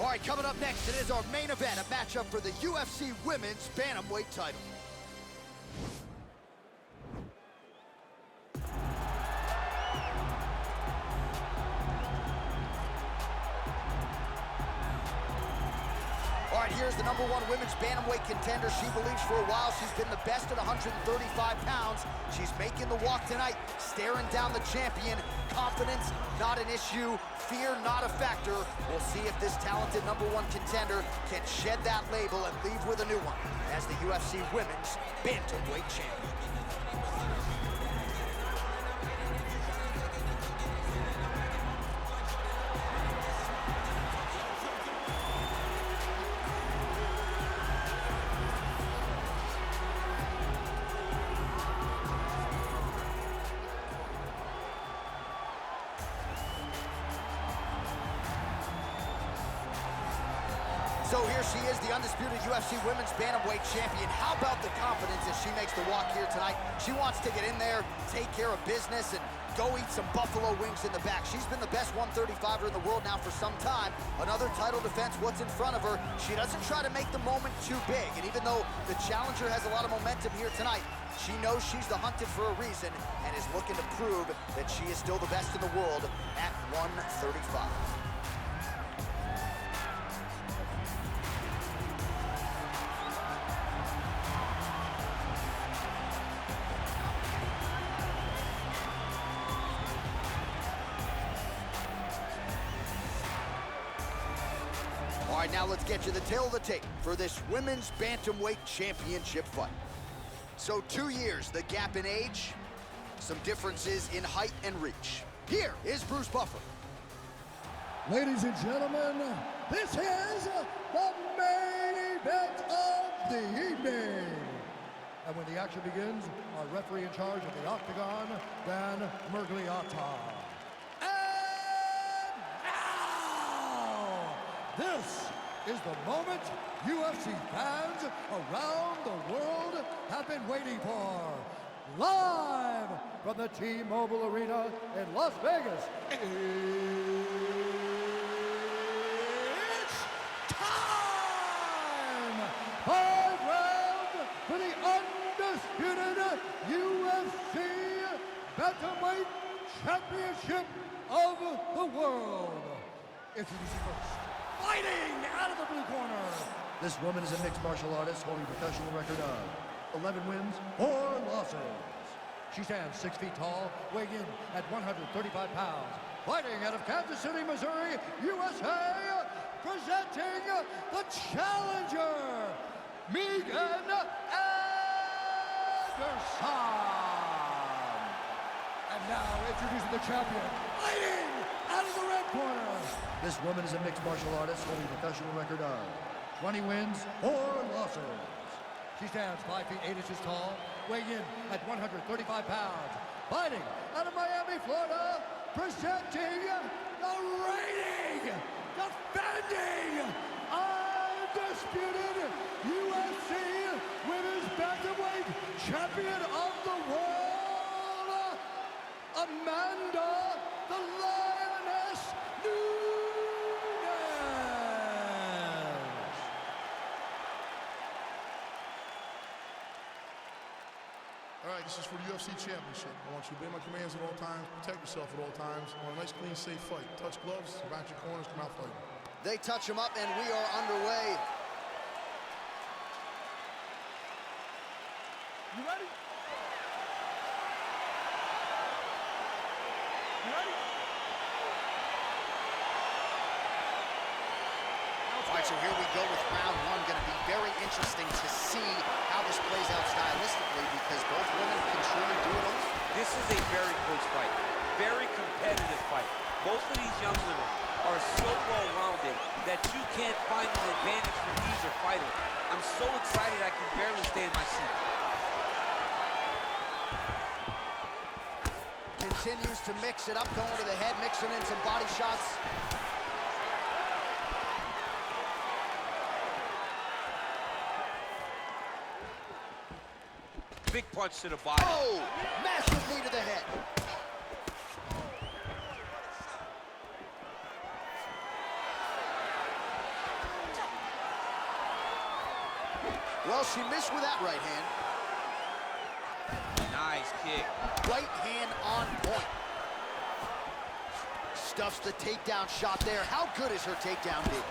All right, coming up next, it is our main event, a matchup for the UFC Women's Bantamweight title. All right, here's the #1 women's bantamweight contender. She believes for a while she's been the best at 135 pounds. She's making the walk tonight, staring down the champion. Confidence, not an issue. Fear, not a factor. We'll see if this talented #1 contender can shed that label and leave with a new one as the UFC Women's Bantamweight Champion. So here she is, the undisputed UFC Women's Bantamweight Champion. How about the confidence as she makes the walk here tonight? She wants to get in there, take care of business, and go eat some buffalo wings in the back. She's been the best 135er in the world now for some time. Another title defense, what's in front of her. She doesn't try to make the moment too big. And even though the challenger has a lot of momentum here tonight, she knows she's the hunted for a reason and is looking to prove that she is still the best in the world at 135. All right, now let's get you the tail of the tape for this Women's Bantamweight Championship fight. So 2 years, the gap in age, some differences in height and reach. Here is Bruce Buffer. Ladies and gentlemen, this is the main event of the evening. And when the action begins, our referee in charge of the Octagon, Dan Murgliata. And now, this is the moment UFC fans around the world have been waiting for. Live from the T-Mobile Arena in Las Vegas, it's time! 5 rounds for the undisputed UFC Bantamweight Championship of the world. Introducing first, fighting out of the blue corner. This woman is a mixed martial artist holding a professional record of 11 wins, 4 losses. She stands 6 feet tall, weighing in at 135 pounds. Fighting out of Kansas City, Missouri, USA, presenting the challenger, Megan Anderson. And now introducing the champion, fighting out of the red corner. This woman is a mixed martial artist holding a professional record of 20 wins, 4 losses. She stands 5 feet 8 inches tall, weighing in at 135 pounds. Fighting out of Miami, Florida, presenting the reigning, defending, undisputed UFC Women's Bantamweight Champion of the world, Amanda the Lioness Nunes. All right, this is for the UFC Championship. I want you to obey my commands at all times, protect yourself at all times. I want a nice, clean, safe fight. Touch gloves, back your corners, come out fighting. They touch him up, and we are underway. You ready? You ready? All right, so here we go with round 1. Going to be very interesting to see how this plays out stylistically because both women can truly do it all. This is a very close fight, very competitive fight. Both of these young women are so well-rounded that you can't find an advantage for either fighter. I'm so excited I can barely stay in my seat. Continues to mix it up, going to the head, mixing in some body shots. Big punch to the body. Oh, massive knee to the head. Well, she missed with that right hand. Nice kick. Right hand on point. Stuffs the takedown shot there. How good is her takedown, dude?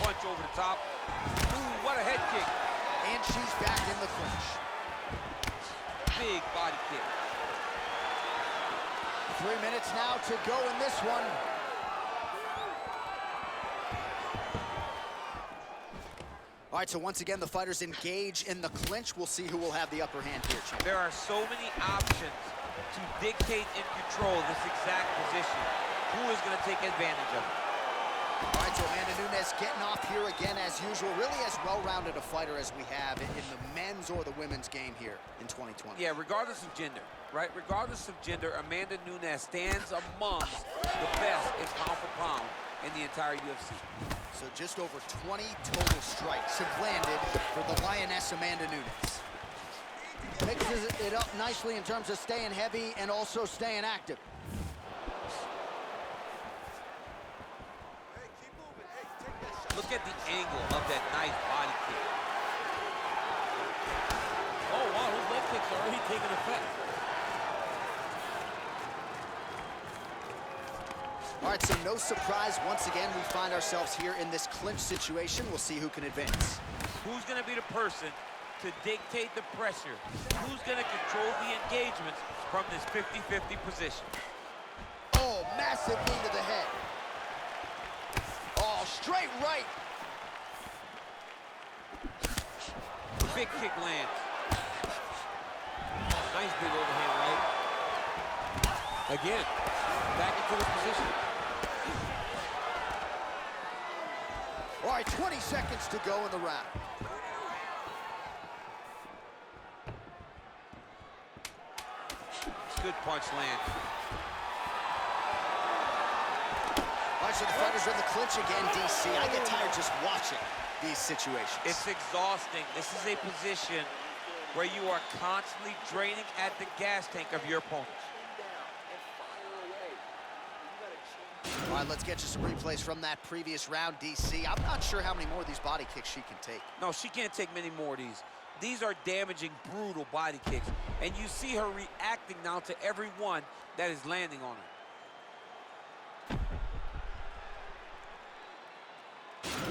Punch over the top. Ooh, what a head kick. And she's back in the clinch. Big body kick. 3 minutes now to go in this one. All right, so once again, the fighters engage in the clinch. We'll see who will have the upper hand here, champ. There are so many options to dictate and control this exact position. Who is going to take advantage of it? All right, so Amanda Nunes getting off here again as usual. Really as well-rounded a fighter as we have in the men's or the women's game here in 2020. Yeah, regardless of gender, right? Regardless of gender, Amanda Nunes stands amongst the best in pound for pound in the entire UFC. So just over 20 total strikes have landed for the Lioness Amanda Nunes. Mixes it up nicely in terms of staying heavy and also staying active. Look at the angle of that nice body kick. Oh, wow, those leg kicks are already taking effect. All right, so no surprise. Once again, we find ourselves here in this clinch situation. We'll see who can advance. Who's going to be the person to dictate the pressure? Who's going to control the engagements from this 50-50 position? Oh, massive knee to the head. Oh, straight right. Big kick lands. Nice big overhand right. Again, back into this position. All right, 20 seconds to go in the round. Good punch land. All right, so the fighters are in the clinch again, DC. I get tired just watching these situations. It's exhausting. This is a position where you are constantly draining at the gas tank of your opponent. All right, let's get you some replays from that previous round, DC. I'm not sure how many more of these body kicks she can take. No, she can't take many more of these. These are damaging, brutal body kicks. And you see her reacting now to every one that is landing on her.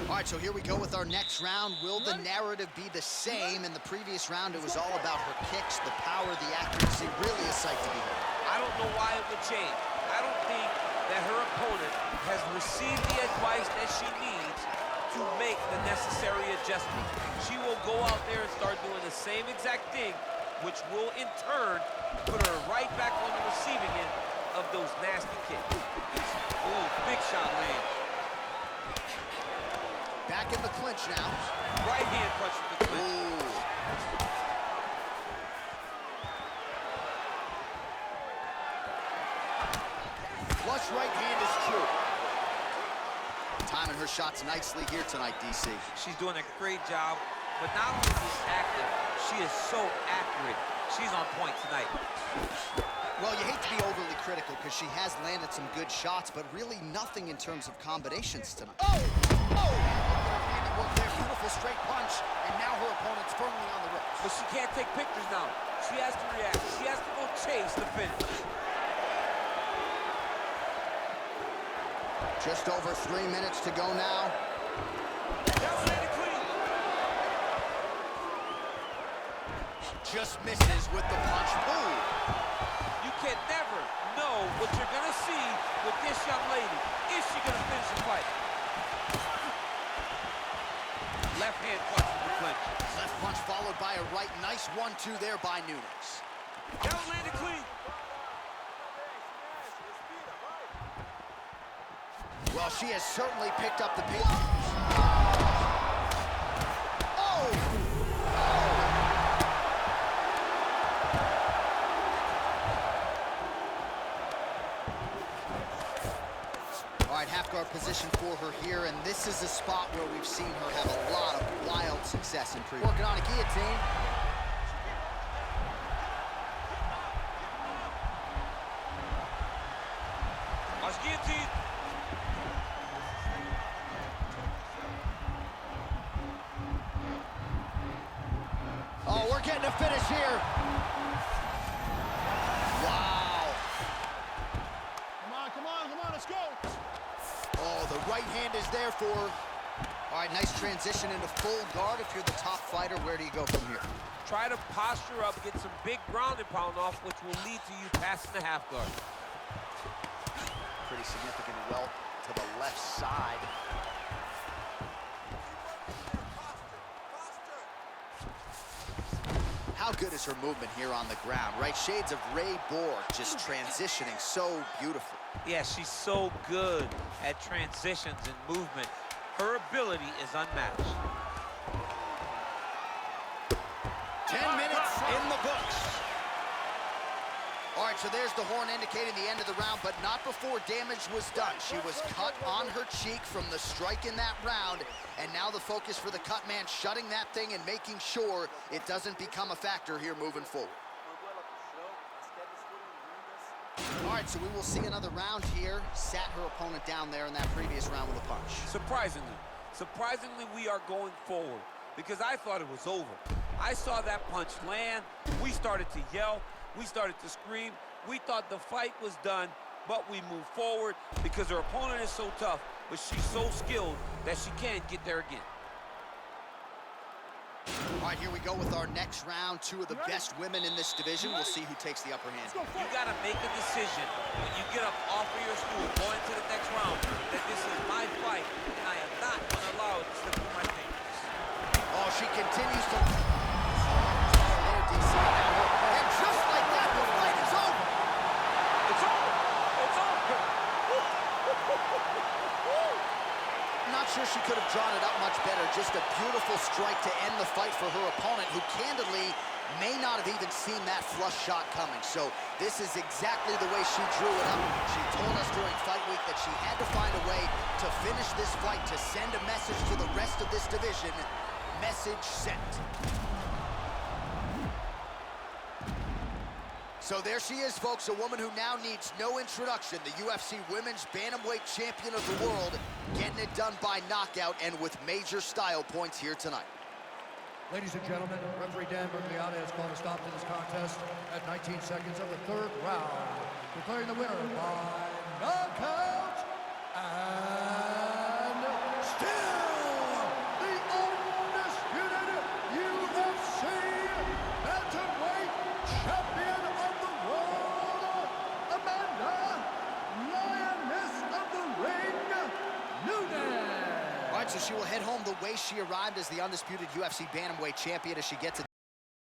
All right, so here we go with our next round. Will the narrative be the same? In the previous round, it was all about her kicks, the power, the accuracy. Really a sight to behold. I don't know why it would change. I don't think that her opponent has received the advice that she needs to make the necessary adjustment. She will go out there and start doing the same exact thing, which will in turn put her right back on the receiving end of those nasty kicks. Ooh, big shot lands. Back in the clinch now. Right hand punch with the clinch. Ooh. Flush right hand is true. Timing her shots nicely here tonight, DC. She's doing a great job, but not only is she active, she is so accurate. She's on point tonight. Well, you hate to be overly critical because she has landed some good shots, but really nothing in terms of combinations tonight. Oh! Oh! Handiwork there, beautiful straight punch, and now her opponent's firmly on the ropes. But she can't take pictures now. She has to react. She has to go chase the finish. Just over 3 minutes to go now. Just misses with the punch. Ooh! You can never know what you're gonna see with this young lady. Is she gonna finish the fight? Left hand punch from the clinch. Left punch followed by a right. Nice 1-2 there by Nunes. That was landed clean. Well, she has certainly picked up the pace. Oh! All right, half guard position for her here, and this is a spot where we've seen her have a lot of wild success in previous. Working on a guillotine. Watch guillotine. looking to finish here. Wow. Come on, let's go. Oh, the right hand is there for her. All right, nice transition into full guard. If you're the top fighter, where do you go from here? Try to posture up, get some big ground and pound off, which will lead to you passing the half guard. Pretty significant welt to the left side. How good is her movement here on the ground, right? Shades of Ray Borg, just transitioning so beautiful. Yeah, she's so good at transitions and movement. Her ability is unmatched. 10 minutes in the books. All right, so there's the horn indicating the end of the round, but not before damage was done. She was cut on her cheek from the strike in that round, and now the focus for the cut man, shutting that thing and making sure it doesn't become a factor here moving forward. All right, so we will see another round here. Sat her opponent down there in that previous round with a punch. Surprisingly, we are going forward because I thought it was over. I saw that punch land. We started to yell. We started to scream. We thought the fight was done, but we moved forward because her opponent is so tough, but she's so skilled that she can't get there again. All right, here we go with our next round. Two of the best women in this division. We'll see who takes the upper hand. You gotta make a decision when you get up off of your stool, going to the next round, that this is my fight, and I am not gonna allow it to slip through my fingers. Oh, she continues to... There, DC. And just like that, the fight is over. It's over. It's over. Not sure she could have drawn it up much better. Just a beautiful strike to end the fight for her opponent, who candidly may not have even seen that flush shot coming. So this is exactly the way she drew it up. She told us during fight week that she had to find a way to finish this fight, to send a message to the rest of this division. Message sent. So there she is, folks, a woman who now needs no introduction, the UFC Women's Bantamweight Champion of the world, getting it done by knockout and with major style points here tonight. Ladies and gentlemen, referee Dan Bergliata has called a stop to this contest at 19 seconds of the third round, declaring the winner by knockout and still the undisputed UFC Bantamweight Champion of the world, Amanda Lioness of the Ring, Nunes. All right, so she will head home the way she arrived as the undisputed UFC Bantamweight Champion as she gets it